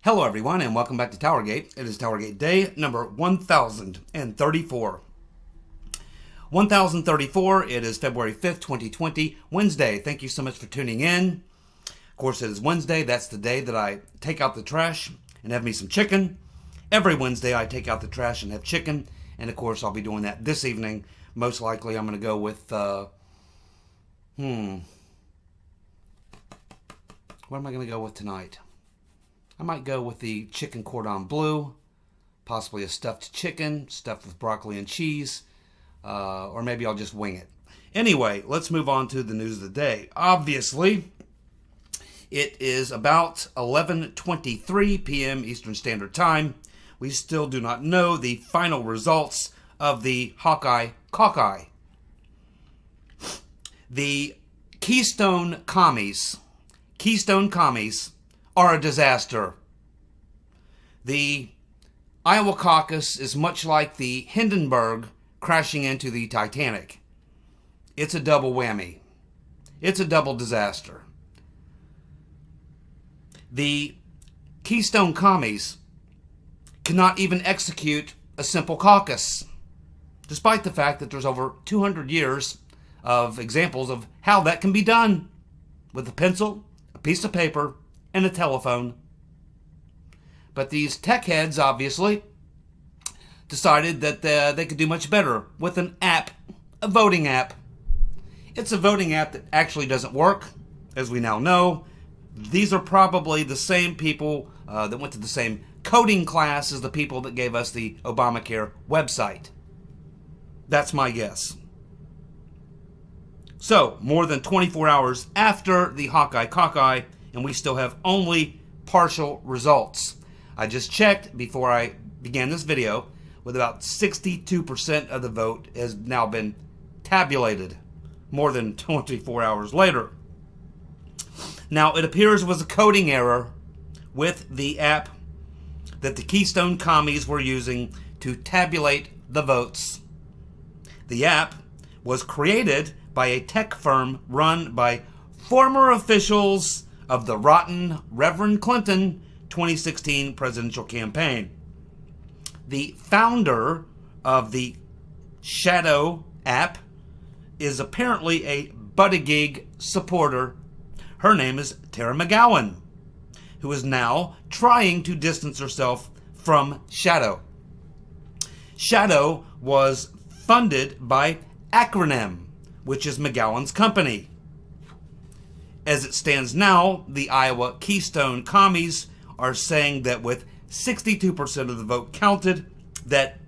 Hello everyone and welcome back to TowerGate. It is TowerGate day number 1034. 1034, it is February 5th, 2020, Wednesday. Thank you so much for tuning in. Of course, it is Wednesday. That's the day that I take out the trash and have me some chicken. Every Wednesday I take out the trash and have chicken. And of course, I'll be doing that this evening. Most likely I'm going to go with, what am I going to go with tonight? I might go with the chicken cordon bleu, possibly a stuffed chicken, stuffed with broccoli and cheese, or maybe I'll just wing it. Anyway, let's move on to the news of the day. Obviously, it is about 11:23 p.m. Eastern Standard Time. We still do not know the final results of the Hawkeye caucus. The Keystone commies are a disaster. The Iowa caucus is much like the Hindenburg crashing into the Titanic. It's a double whammy. It's a double disaster. The Keystone commies cannot even execute a simple caucus, despite the fact that there's over 200 years of examples of how that can be done with a pencil, a piece of paper, and a telephone. But these tech heads obviously decided that they could do much better with an app, a voting app. It's a voting app that actually doesn't work, as we now know. These are probably the same people that went to the same coding class as the people that gave us the Obamacare website. That's my guess. So, more than 24 hours after the Hawkeye caucus, and we still have only partial results. I just checked before I began this video, with about 62% of the vote has now been tabulated, more than 24 hours later. Now, it appears it was a coding error with the app that the Keystone commies were using to tabulate the votes. The app was created by a tech firm run by former officials of the rotten Reverend Clinton 2016 presidential campaign. The founder of the Shadow app is apparently a Buttigieg supporter. Her name is Tara McGowan, who is now trying to distance herself from Shadow. Shadow was funded by Acronym, which is McGowan's company. As it stands now, the Iowa Keystone commies are saying that with 62% of the vote counted, that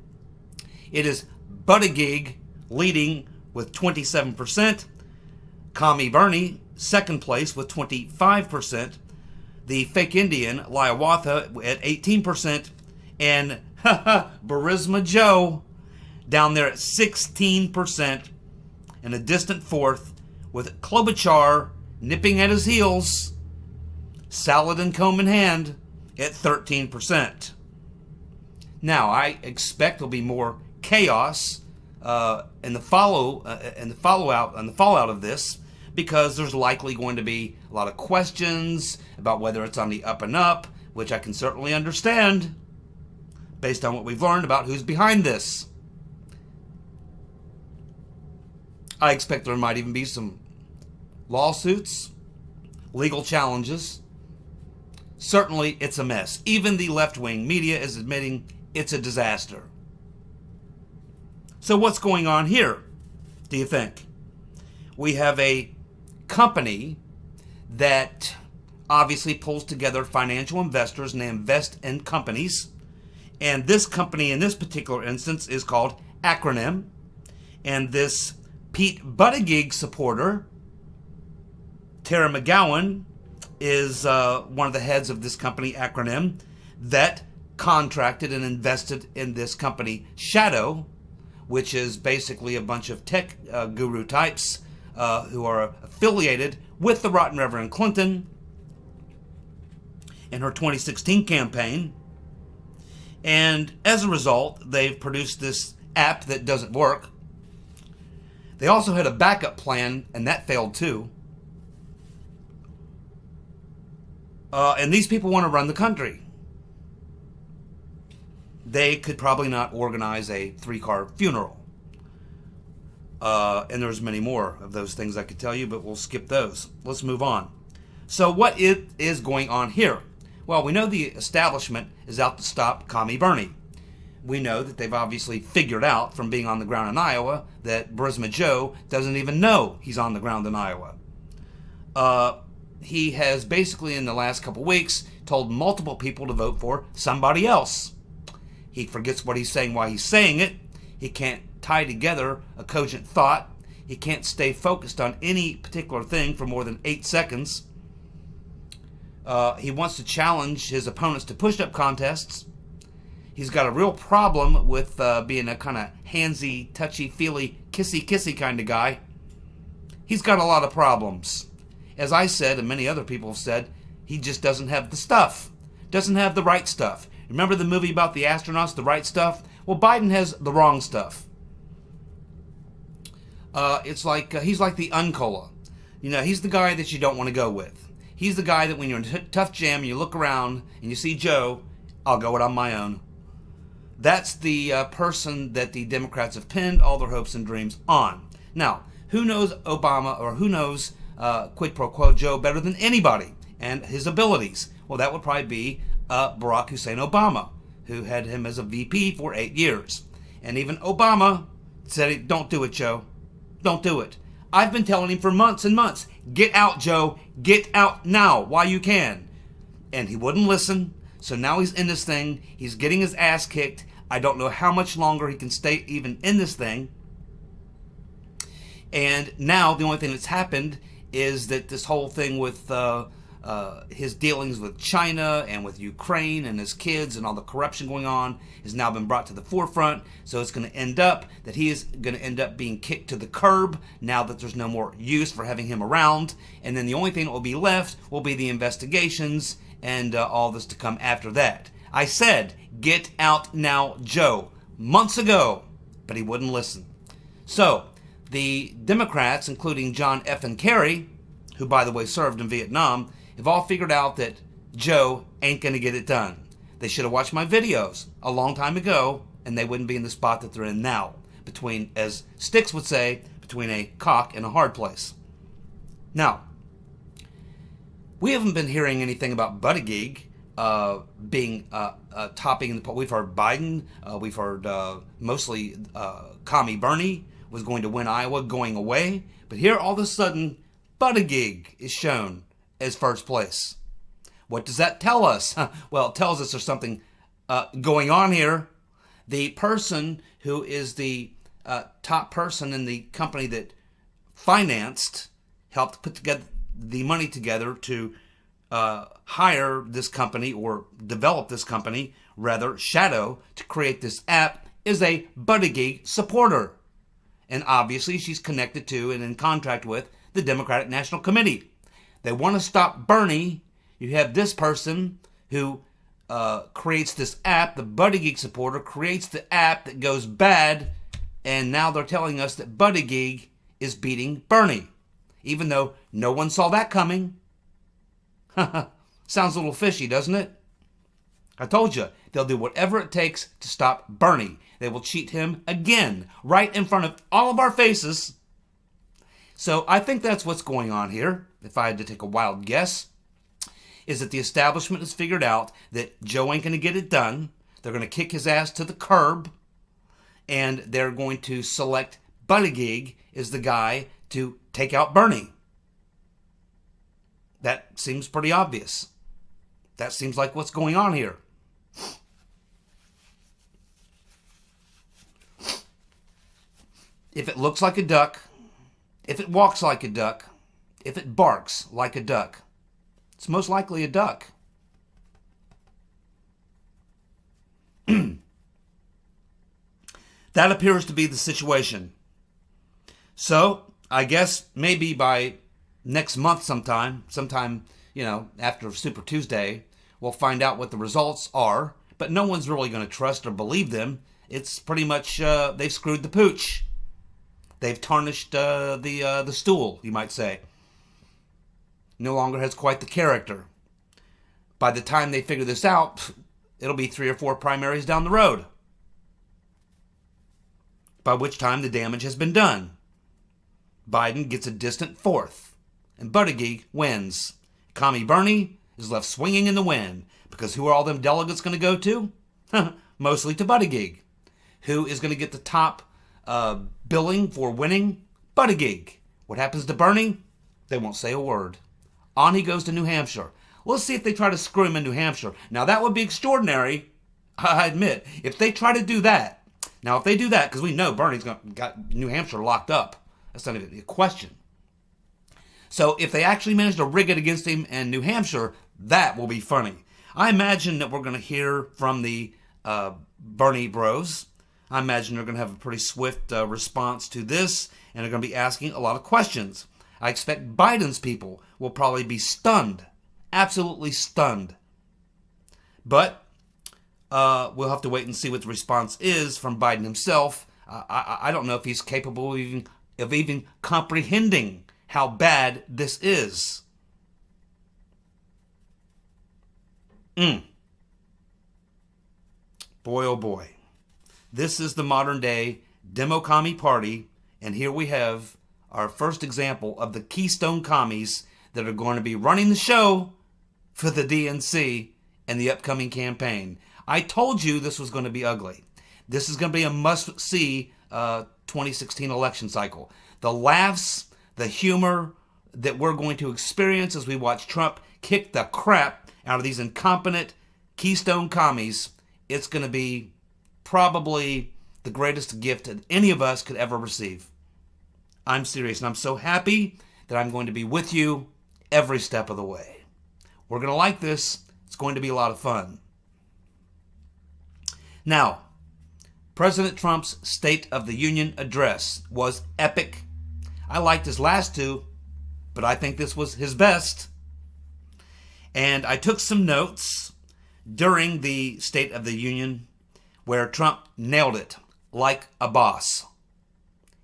it is Buttigieg leading with 27%, Commie Bernie second place with 25%, the fake Indian Liawatha at 18%, and Burisma Joe down there at 16%, and a distant fourth with Klobuchar nipping at his heels, salad and comb in hand, at 13%. Now, I expect there'll be more chaos in the fallout of this, because there's likely going to be a lot of questions about whether it's on the up and up, which I can certainly understand based on what we've learned about who's behind this. I expect there might even be some lawsuits, legal challenges. Certainly, it's a mess. Even the left-wing media is admitting it's a disaster. So what's going on here, do you think? We have a company that obviously pulls together financial investors and they invest in companies. And this company in this particular instance is called Acronym. And this Pete Buttigieg supporter, Tara McGowan, is one of the heads of this company, Acronym, that contracted and invested in this company, Shadow, which is basically a bunch of tech guru types who are affiliated with the rotten Reverend Clinton in her 2016 campaign. And as a result, they've produced this app that doesn't work. They also had a backup plan, and that failed too. And these people want to run the country. they could probably not organize a 3-car funeral. And there's many more of those things I could tell you, but we'll skip those. Let's move on. So what is going on here? Well, we know the establishment is out to stop Commie Bernie. We know that they've obviously figured out from being on the ground in Iowa that Burisma Joe doesn't even know he's on the ground in Iowa. He has basically in the last couple weeks told multiple people to vote for somebody else. He forgets what he's saying while he's saying it. He can't tie together a cogent thought. He can't stay focused on any particular thing for more than 8 seconds. He wants to challenge his opponents to push-up contests. He's got a real problem with being a kind of handsy, touchy-feely, kissy-kissy kind of guy. He's got a lot of problems. As I said, and many other people have said, he just doesn't have the stuff. Doesn't have the right stuff. Remember the movie about the astronauts, The Right Stuff? Well, Biden has the wrong stuff. It's like he's like the Uncola. You know, he's the guy that you don't want to go with. He's the guy that when you're in a tough jam and you look around and you see Joe, I'll go it on my own. That's the person that the Democrats have pinned all their hopes and dreams on. Now, who knows Obama or who knows quid pro quo Joe better than anybody and his abilities? Well, that would probably be Barack Hussein Obama, who had him as a VP for 8 years. And even Obama said, don't do it, Joe. Don't do it. I've been telling him for months and months, get out, Joe. Get out now while you can. And he wouldn't listen. So now he's in this thing. He's getting his ass kicked. I don't know how much longer he can stay even in this thing. And now the only thing that's happened is that this whole thing with his dealings with China and with Ukraine and his kids and all the corruption going on has now been brought to the forefront. So it's going to end up that he is going to end up being kicked to the curb now that there's no more use for having him around. And then the only thing that will be left will be the investigations and all this to come after that. I said, get out now, Joe, months ago, but he wouldn't listen. So the Democrats, including John F. and Kerry, who by the way served in Vietnam, have all figured out that Joe ain't going to get it done. They should have watched my videos a long time ago, and they wouldn't be in the spot that they're in now, between, as Sticks would say, between a cock and a hard place. Now, we haven't been hearing anything about Buttigieg being topping in the poll. We've heard Biden, we've heard mostly Commie Bernie was going to win Iowa, going away, but here all of a sudden, Buttigieg is shown as first place. What does that tell us? Well, it tells us there's something going on here. The person who is the top person in the company that helped put together the money together to hire this company or develop this company, rather, Shadow, to create this app, is a Buttigieg supporter. And obviously she's connected to and in contract with the Democratic National Committee. They want to stop Bernie. You have this person who creates this app, the Buttigieg supporter, creates the app that goes bad, and now they're telling us that Buttigieg is beating Bernie, even though no one saw that coming. Sounds a little fishy, doesn't it? I told you, they'll do whatever it takes to stop Bernie. They will cheat him again, right in front of all of our faces. So I think that's what's going on here, if I had to take a wild guess, is that the establishment has figured out that Joe ain't going to get it done. They're going to kick his ass to the curb, and they're going to select Buttigieg as the guy to take out Bernie. That seems pretty obvious. That seems like what's going on here. If it looks like a duck, if it walks like a duck, if it barks like a duck, it's most likely a duck. That appears to be the situation. So, I guess maybe by next month sometime, after Super Tuesday, we'll find out what the results are. But no one's really going to trust or believe them. It's pretty much, they've screwed the pooch. They've tarnished the stool, you might say. No longer has quite the character. By the time they figure this out, it'll be 3 or 4 primaries down the road, by which time the damage has been done. Biden gets a distant 4th, and Buttigieg wins. Commie Bernie is left swinging in the wind, because who are all them delegates going to go to? Mostly to Buttigieg. Who is going to get the top billing for winning? Buttigieg. What happens to Bernie? They won't say a word. On he goes to New Hampshire. Let's see if they try to screw him in New Hampshire. Now, that would be extraordinary, I admit. If they try to do that, now, if they do that, because we know Bernie's got New Hampshire locked up. That's not even a question. So if they actually manage to rig it against him in New Hampshire, that will be funny. I imagine that we're going to hear from the Bernie bros. I imagine they're going to have a pretty swift response to this, and they're going to be asking a lot of questions. I expect Biden's people will probably be stunned, absolutely stunned. But we'll have to wait and see what the response is from Biden himself. I don't know if he's capable of even comprehending how bad this is. Boy, oh boy. This is the modern day Demo-Commie Party, and here we have our first example of the Keystone Commies that are going to be running the show for the DNC in the upcoming campaign. I told you this was going to be ugly. This is going to be a must-see 2016 election cycle. The laughs, the humor that we're going to experience as we watch Trump kick the crap out of these incompetent Keystone Commies, it's going to be probably the greatest gift that any of us could ever receive. I'm serious, and I'm so happy that I'm going to be with you every step of the way. We're going to like this. It's going to be a lot of fun. Now, President Trump's State of the Union address was epic. I liked his last two, but I think this was his best. And I took some notes during the State of the Union where Trump nailed it like a boss.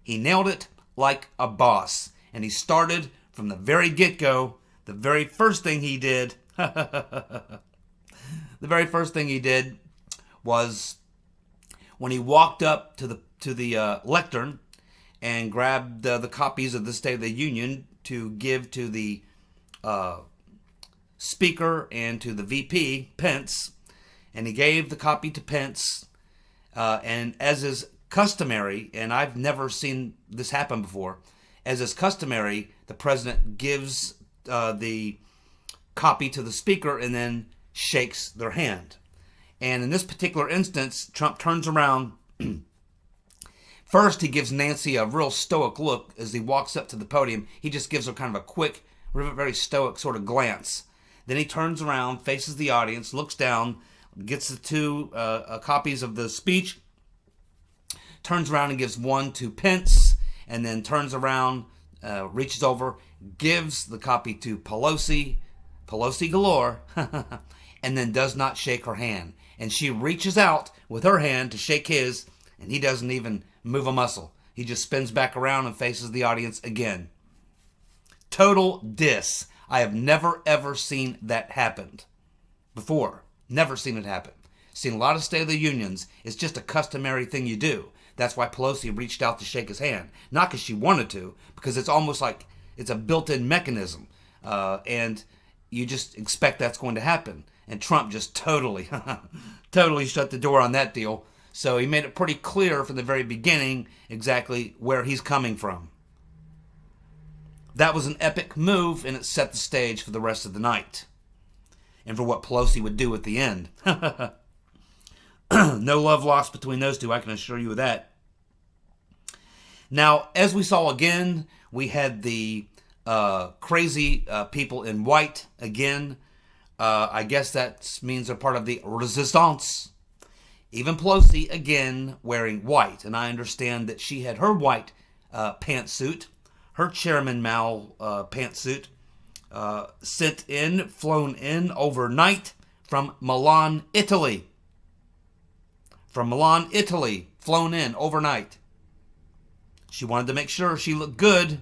He nailed it like a boss. And he started from the very get-go. The very first thing he did, was when he walked up to the lectern and grabbed the copies of the State of the Union to give to the Speaker and to the VP, Pence, and he gave the copy to Pence, and as is customary, and I've never seen this happen before, as is customary, the President gives the copy to the Speaker and then shakes their hand. And in this particular instance, Trump turns around. First, he gives Nancy a real stoic look as he walks up to the podium. He just gives her kind of a quick, very stoic sort of glance. Then he turns around, faces the audience, looks down, gets the two copies of the speech, turns around and gives one to Pence, and then turns around, reaches over, gives the copy to Pelosi galore, and then does not shake her hand. And she reaches out with her hand to shake his, and he doesn't even move a muscle. He just spins back around and faces the audience again. Total diss. I have never, ever seen that happen before. Never seen it happen. Seen a lot of State of the Unions. It's just a customary thing you do. That's why Pelosi reached out to shake his hand. Not because she wanted to, because it's almost like it's a built-in mechanism. And you just expect that's going to happen. And Trump just totally shut the door on that deal. So he made it pretty clear from the very beginning exactly where he's coming from. That was an epic move, and it set the stage for the rest of the night. And for what Pelosi would do at the end. No love lost between those two, I can assure you of that. Now, as we saw again, we had the crazy people in white again. I guess that means they're part of the resistance. Even Pelosi, again, wearing white. And I understand that she had her white pantsuit, her Chairman Mao pantsuit, flown in overnight from Milan, Italy. From Milan, Italy, flown in overnight. She wanted to make sure she looked good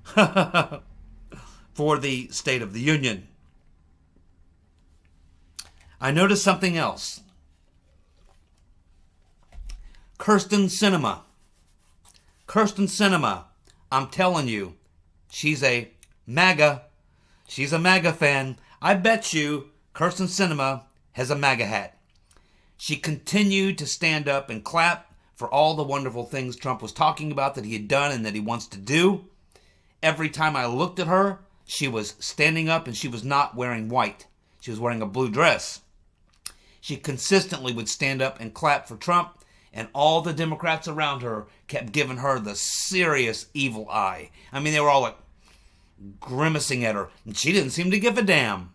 for the State of the Union. I noticed something else. Kyrsten Sinema. Kyrsten Sinema. I'm telling you, she's a MAGA. She's a MAGA fan. I bet you Kyrsten Sinema has a MAGA hat. She continued to stand up and clap for all the wonderful things Trump was talking about that he had done and that he wants to do. Every time I looked at her, she was standing up and she was not wearing white. She was wearing a blue dress. She consistently would stand up and clap for Trump, and all the Democrats around her kept giving her the serious evil eye. I mean, they were all like grimacing at her, and she didn't seem to give a damn.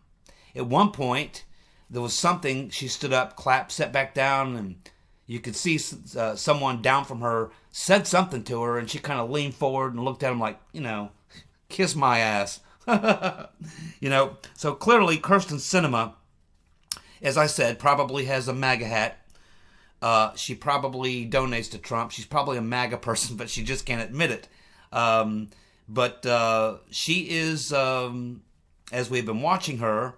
At one point, there was something, she stood up, clapped, sat back down, and you could see someone down from her said something to her, and she kind of leaned forward and looked at him like, kiss my ass. So clearly Kyrsten Sinema, as I said, probably has a MAGA hat. She probably donates to Trump. She's probably a MAGA person, but she just can't admit it. But she is, as we've been watching her,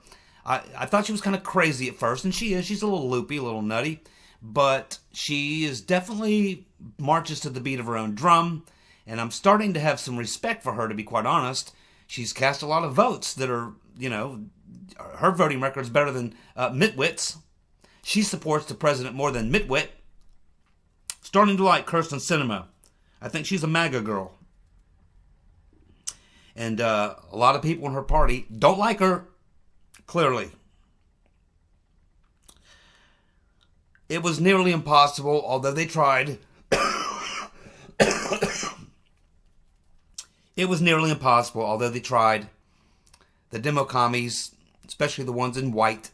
I thought she was kind of crazy at first, and she is. She's a little loopy, a little nutty, but she is definitely marches to the beat of her own drum, and I'm starting to have some respect for her, to be quite honest. She's cast a lot of votes that are, her voting record is better than Mitwit's. She supports the president more than Mitwit. Starting to like Kyrsten Sinema. I think she's a MAGA girl. And a lot of people in her party don't like her, clearly. It was nearly impossible, although they tried. It was nearly impossible, although they tried. The demo commies, especially the ones in white,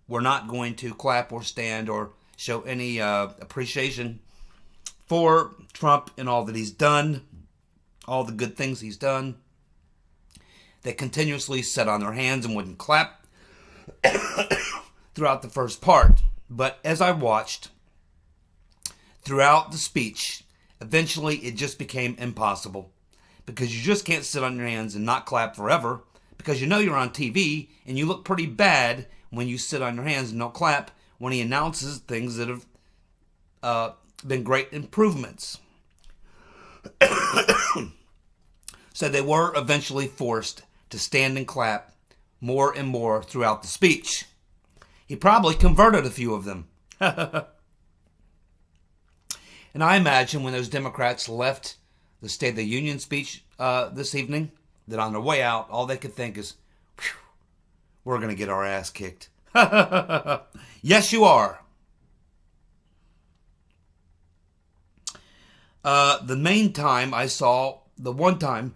were not going to clap or stand or show any appreciation for Trump and all that he's done, all the good things he's done. They continuously sat on their hands and wouldn't clap throughout the first part. But as I watched throughout the speech, eventually it just became impossible, because you just can't sit on your hands and not clap forever, because you're on TV and you look pretty bad when you sit on your hands and don't clap when he announces things that have been great improvements. So they were eventually forced to stand and clap more and more throughout the speech. He probably converted a few of them. And I imagine when those Democrats left the State of the Union speech this evening, that on their way out, all they could think is, we're going to get our ass kicked. Yes, you are. The main time I saw, the one time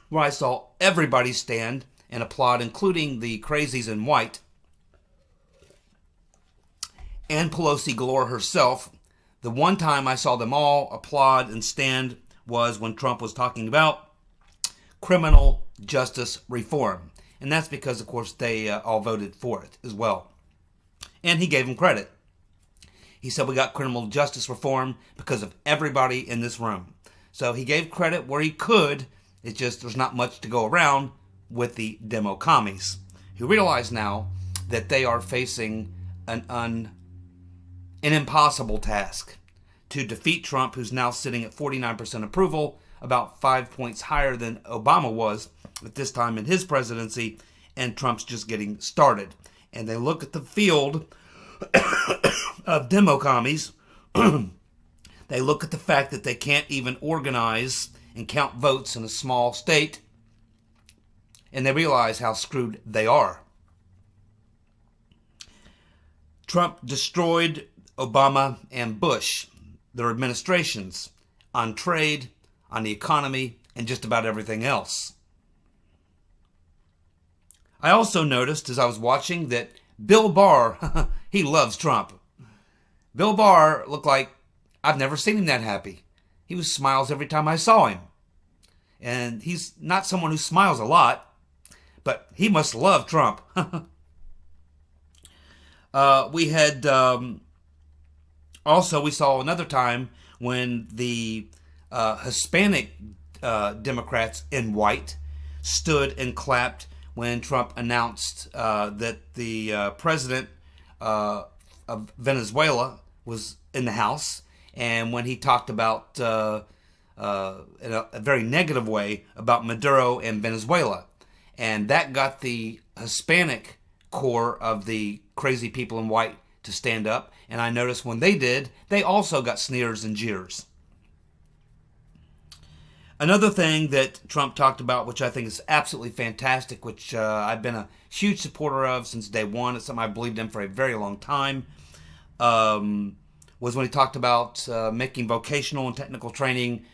where I saw everybody stand and applaud, including the crazies in white, and Pelosi galore herself, the one time I saw them all applaud and stand was when Trump was talking about criminal justice reform. And that's because, of course, they all voted for it as well. And he gave them credit. He said we got criminal justice reform because of everybody in this room. So he gave credit where he could. It's just there's not much to go around with the demo commies, who realize now that they are facing an impossible task to defeat Trump, who's now sitting at 49% approval, about 5 points higher than Obama was at this time in his presidency, and Trump's just getting started. And they look at the field of demo commies. They look at the fact that they can't even organize and count votes in a small state, and they realize how screwed they are. Trump destroyed Obama and Bush, their administrations, on trade, on the economy, and just about everything else. I also noticed as I was watching that Bill Barr, he loves Trump. Bill Barr looked like I've never seen him that happy. He was smiles every time I saw him. And he's not someone who smiles a lot, but he must love Trump. We had also, we saw another time when the Hispanic Democrats in white stood and clapped when Trump announced that the president of Venezuela was in the House, and when he talked about in a very negative way about Maduro and Venezuela. And that got the Hispanic core of the crazy people in white to stand up. And I noticed when they did, they also got sneers and jeers. Another thing that Trump talked about, which I think is absolutely fantastic, which I've been a huge supporter of since day one, it's something I believed in for a very long time, was when he talked about making vocational and technical training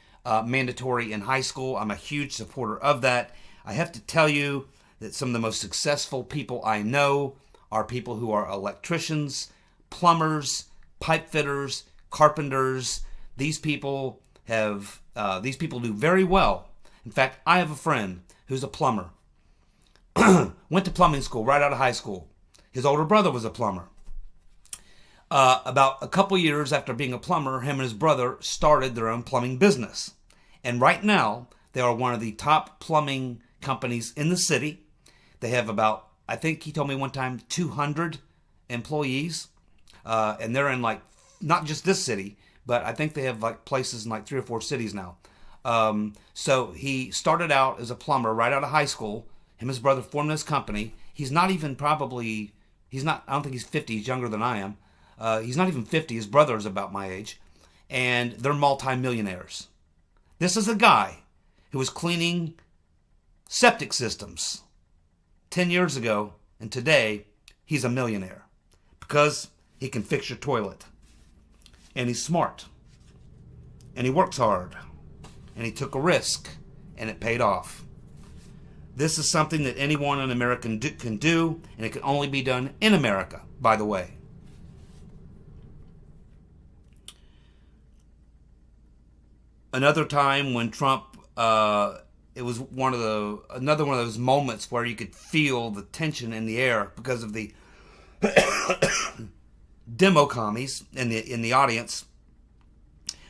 mandatory in high school. I'm a huge supporter of that. I have to tell you that some of the most successful people I know are people who are electricians, plumbers, pipe fitters, carpenters. These people do very well. In fact, I have a friend who's a plumber. Went to plumbing school right out of high school. His older brother was a plumber. About a couple years after being a plumber, him and his brother started their own plumbing business. And right now, they are one of the top plumbing companies in the city. They have about, I think he told me one time, 200 employees. And they're in like, not just this city, but I think they have like places in like 3 or 4 cities now. So he started out as a plumber right out of high school. Him and his brother formed this company. He's not even probably, I don't think he's 50, he's younger than I am. He's not even 50, his brother is about my age. And they're multimillionaires. This is a guy who was cleaning septic systems 10 years ago, and today he's a millionaire because he can fix your toilet. And he's smart. And he works hard. And he took a risk, and it paid off. This is something that anyone in America can do, and it can only be done in America, by the way. Another time when Trump, it was another one of those moments where you could feel the tension in the air because of the demo commies in the audience.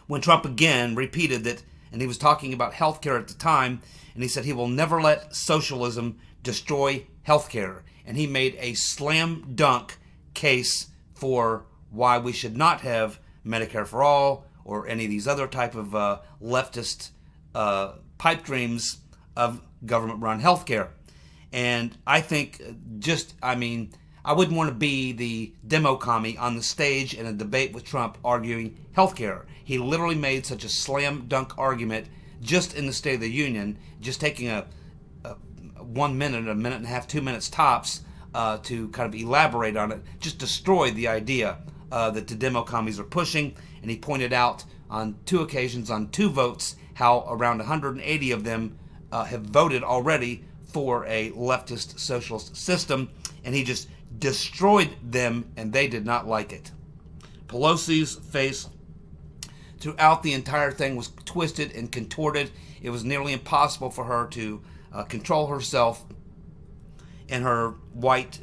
When Trump again repeated that, and he was talking about healthcare at the time, and he said he will never let socialism destroy healthcare. And he made a slam dunk case for why we should not have Medicare for all or any of these other type of leftist pipe dreams of government-run healthcare. And I think I wouldn't want to be the demo commie on the stage in a debate with Trump arguing healthcare. He literally made such a slam dunk argument just in the State of the Union, just taking a 1 minute, a minute and a half, 2 minutes tops to kind of elaborate on it, just destroyed the idea that the demo commies are pushing. And he pointed out on 2 occasions, on 2 votes, how around 180 of them have voted already for a leftist socialist system, and he just destroyed them, and they did not like it. Pelosi's face throughout the entire thing was twisted and contorted. It was nearly impossible for her to control herself in her white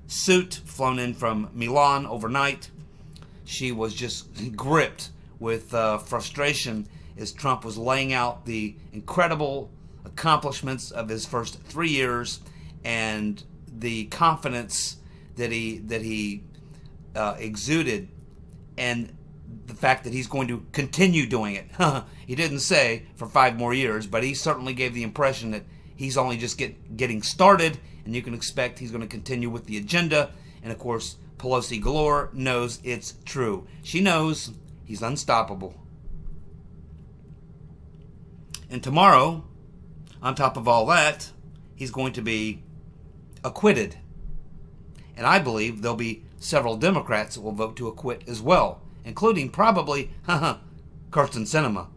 suit flown in from Milan overnight. She was just gripped with frustration as Trump was laying out the incredible accomplishments of his first 3 years and the confidence that he exuded, and the fact that he's going to continue doing it. He didn't say for 5 more years, but he certainly gave the impression that he's only just getting started, and you can expect he's going to continue with the agenda. And of course, Pelosi galore knows it's true. She knows he's unstoppable. And tomorrow, on top of all that, he's going to be acquitted. And I believe there'll be several Democrats that will vote to acquit as well, including probably Kirsten Sinema.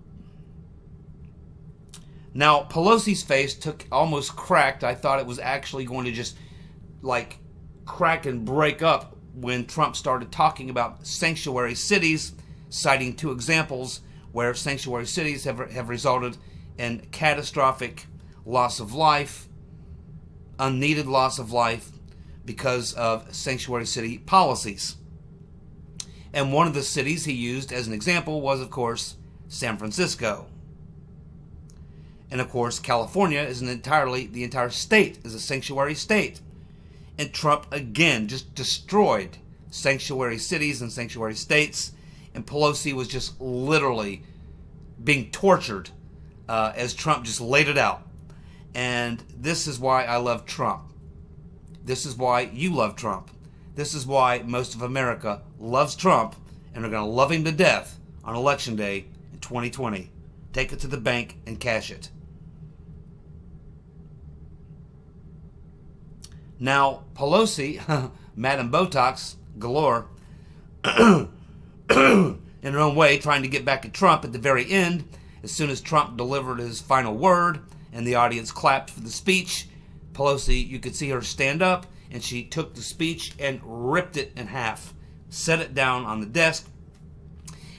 Now, Pelosi's face almost cracked. I thought it was actually going to just like crack and break up when Trump started talking about sanctuary cities, citing 2 examples where sanctuary cities have resulted in catastrophic loss of life, unneeded loss of life because of sanctuary city policies. And one of the cities he used as an example was, of course, San Francisco. And of course, California is the entire state is a sanctuary state. And Trump again just destroyed sanctuary cities and sanctuary states. And Pelosi was just literally being tortured as Trump just laid it out. And this is why I love Trump. This is why you love Trump. This is why most of America loves Trump and are going to love him to death on Election Day in 2020. Take it to the bank and cash it. Now, Pelosi, Madam Botox galore, in her own way, trying to get back at Trump at the very end, as soon as Trump delivered his final word and the audience clapped for the speech, Pelosi, you could see her stand up, and she took the speech and ripped it in half, set it down on the desk,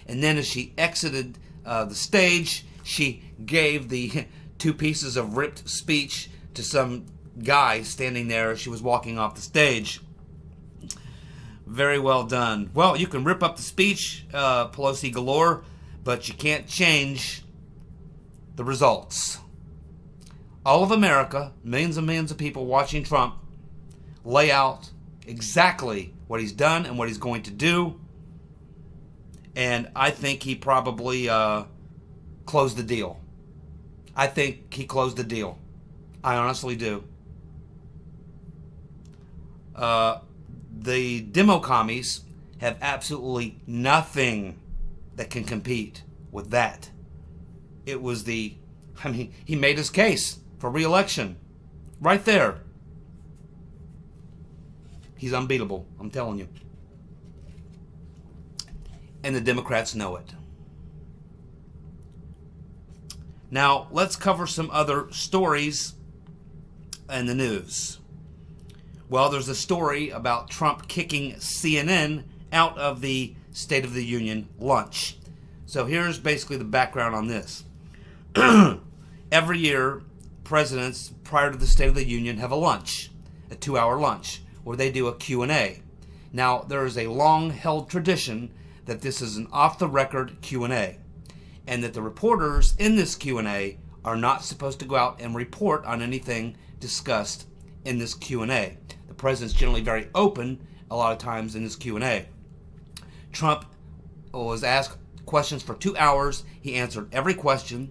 and then as she exited the stage, she gave the 2 pieces of ripped speech to some guy standing there as she was walking off the stage. Very well done. Well, you can rip up the speech, Pelosi galore, but you can't change the results. All of America, millions and millions of people watching Trump lay out exactly what he's done and what he's going to do. And I think he probably closed the deal. I think he closed the deal. I honestly do. The demo commies have absolutely nothing that can compete with that. It was he made his case for re-election. Right there. He's unbeatable, I'm telling you. And the Democrats know it. Now, let's cover some other stories in the news. Well, there's a story about Trump kicking CNN out of the State of the Union lunch. So here's basically the background on this. Every year, presidents prior to the State of the Union have a lunch, a 2-hour lunch, where they do a Q&A. Now, there is a long-held tradition that this is an off-the-record Q&A, and that the reporters in this Q&A are not supposed to go out and report on anything discussed in this Q&A. The president's generally very open a lot of times in this Q&A. Trump was asked questions for 2 hours. He answered every question.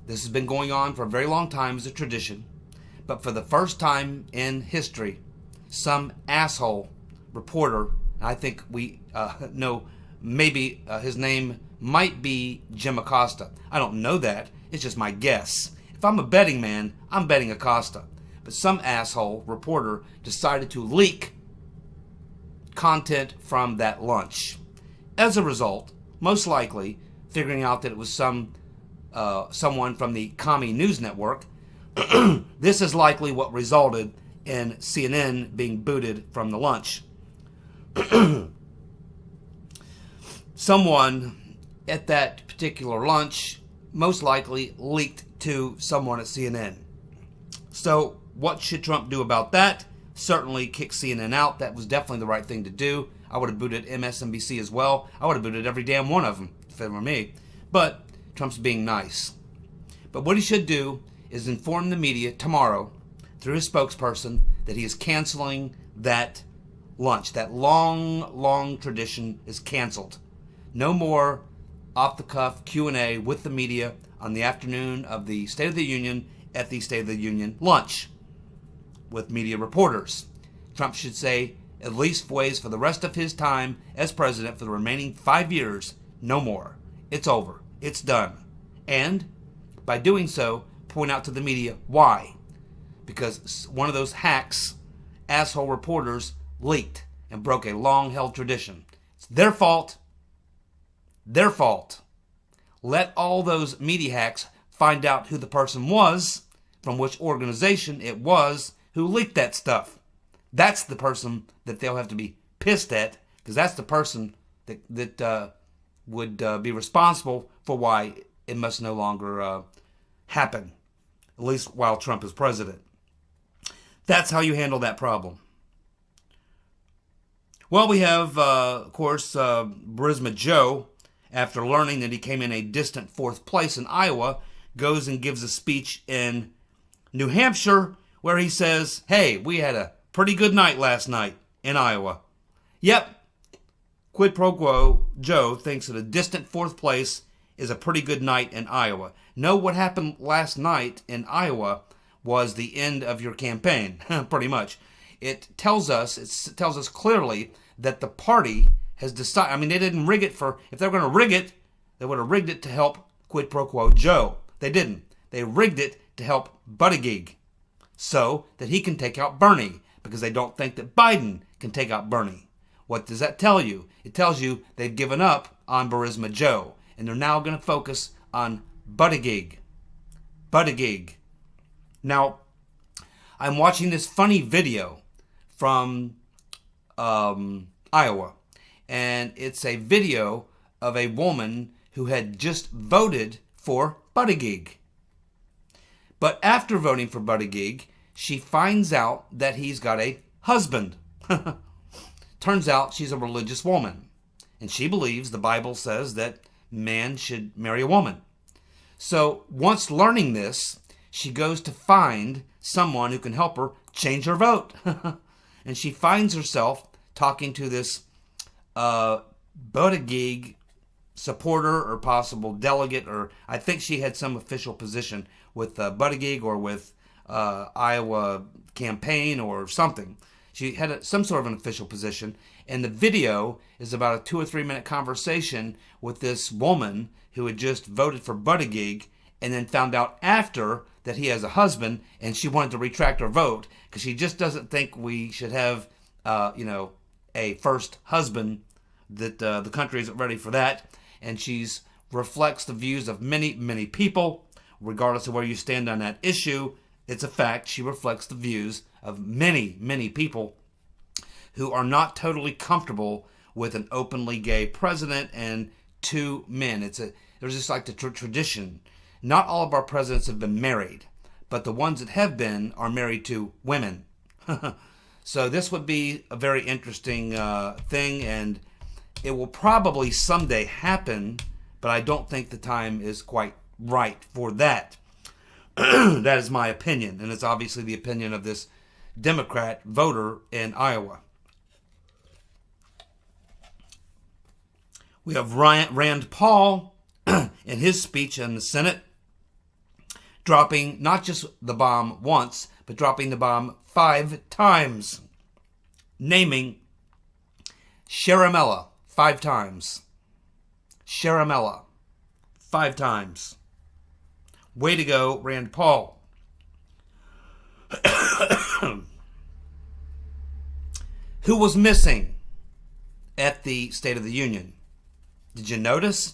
This has been going on for a very long time as a tradition. But for the first time in history, some asshole reporter, I think we know maybe his name might be Jim Acosta. I don't know that. It's just my guess. If I'm a betting man, I'm betting Acosta. But some asshole reporter decided to leak content from that lunch. As a result, most likely figuring out that it was someone from the Commie News Network, this is likely what resulted in CNN being booted from the lunch. Someone at that particular lunch most likely leaked to someone at CNN. So what should Trump do about that? Certainly kick CNN out. That was definitely the right thing to do. I would have booted MSNBC as well. I would have booted every damn one of them if it were me. But Trump's being nice. But what he should do is inform the media tomorrow through his spokesperson that he is canceling that lunch. That long tradition is canceled. No more off-the-cuff Q&A with the media on the afternoon of the State of the Union at the State of the Union lunch with media reporters. Trump should say, at least ways for the rest of his time as president for the remaining 5 years, no more. It's over. It's done. And by doing so, point out to the media why. Because one of those hacks, asshole reporters, leaked and broke a long-held tradition. It's their fault. Their fault. Let all those media hacks find out who the person was, from which organization it was, who leaked that stuff. That's the person that they'll have to be pissed at, because that's the person that would be responsible for why it must no longer happen, at least while Trump is president. That's how you handle that problem. Well, we have, of course, Burisma Joe, after learning that he came in a distant 4th place in Iowa, goes and gives a speech in New Hampshire where he says, hey, we had a pretty good night last night in Iowa. Yep, quid pro quo, Joe thinks that a distant fourth place is a pretty good night in Iowa. No, what happened last night in Iowa was the end of your campaign, pretty much. It tells us clearly that the party has decided. I mean, they didn't rig it for, if they were going to rig it, they would have rigged it to help quid pro quo Joe. They didn't. They rigged it to help Buttigieg so that he can take out Bernie, because they don't think that Biden can take out Bernie. What does that tell you? It tells you they've given up on Burisma Joe, and they're now going to focus on Buttigieg. Buttigieg. Now, I'm watching this funny video from Iowa, and it's a video of a woman who had just voted for Buttigieg. But after voting for Buttigieg, she finds out that he's got a husband. Turns out she's a religious woman, and she believes the Bible says that man should marry a woman. So once learning this, she goes to find someone who can help her change her vote. And she finds herself talking to this Buttigieg supporter or possible delegate, or I think she had some official position with Buttigieg or with Iowa campaign or something. She had some sort of an official position, and the video is about a 2 or 3 minute conversation with this woman who had just voted for Buttigieg and then found out after that he has a husband, and she wanted to retract her vote because she just doesn't think we should have, a first husband, that the country isn't ready for that. And she's reflects the views of many, many people, regardless of where you stand on that issue. It's a fact. She reflects the views of many, many people who are not totally comfortable with an openly gay president and 2 men. There's just like the tradition. Not all of our presidents have been married, but the ones that have been are married to women. So this would be a very interesting thing, and it will probably someday happen, but I don't think the time is quite right for that. That is my opinion, and it's obviously the opinion of this Democrat voter in Iowa. We have Rand Paul in his speech in the Senate dropping not just the bomb once, but dropping the bomb 5 times, naming Sharamella 5 times. Sharamella 5 times. Way to go, Rand Paul. Who was missing at the State of the Union? Did you notice?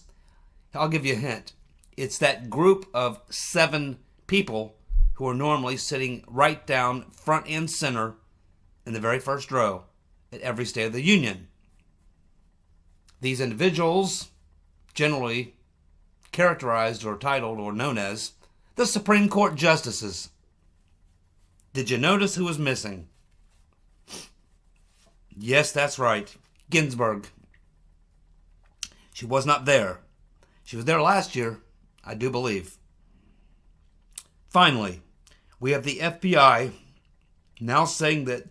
I'll give you a hint. It's that group of 7 people who are normally sitting right down front and center in the very first row at every State of the Union. These individuals, generally characterized or titled or known as the Supreme Court Justices. Did you notice who was missing? Yes, that's right. Ginsburg. She was not there. She was there last year, I do believe. Finally, we have the FBI now saying that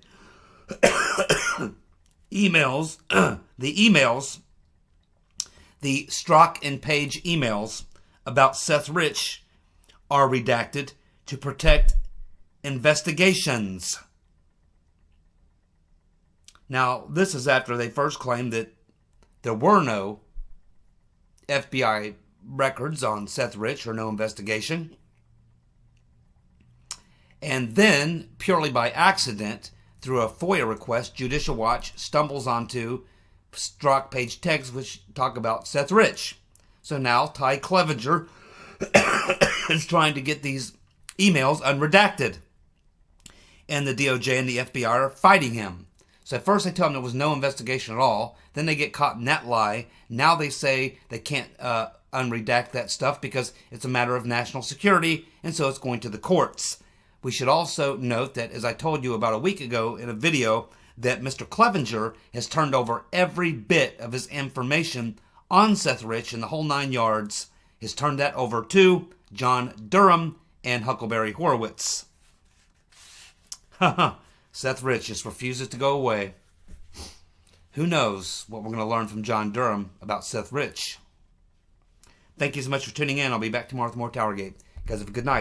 the Strzok and Page emails about Seth Rich are redacted to protect investigations. Now, this is after they first claimed that there were no FBI records on Seth Rich or no investigation. And then, purely by accident, through a FOIA request, Judicial Watch stumbles onto Strzok Page texts which talk about Seth Rich. So now Ty Clevenger is trying to get these emails unredacted. And the DOJ and the FBI are fighting him. So at first they tell him there was no investigation at all. Then they get caught in that lie. Now they say they can't unredact that stuff because it's a matter of national security, and so it's going to the courts. We should also note that, as I told you about a week ago in a video, that Mr. Clevenger has turned over every bit of his information on Seth Rich and the whole 9 yards, has turned that over to John Durham and Huckleberry Horowitz. Seth Rich just refuses to go away. Who knows what we're going to learn from John Durham about Seth Rich. Thank you so much for tuning in. I'll be back tomorrow with more TowerGate. Guys, have a good night.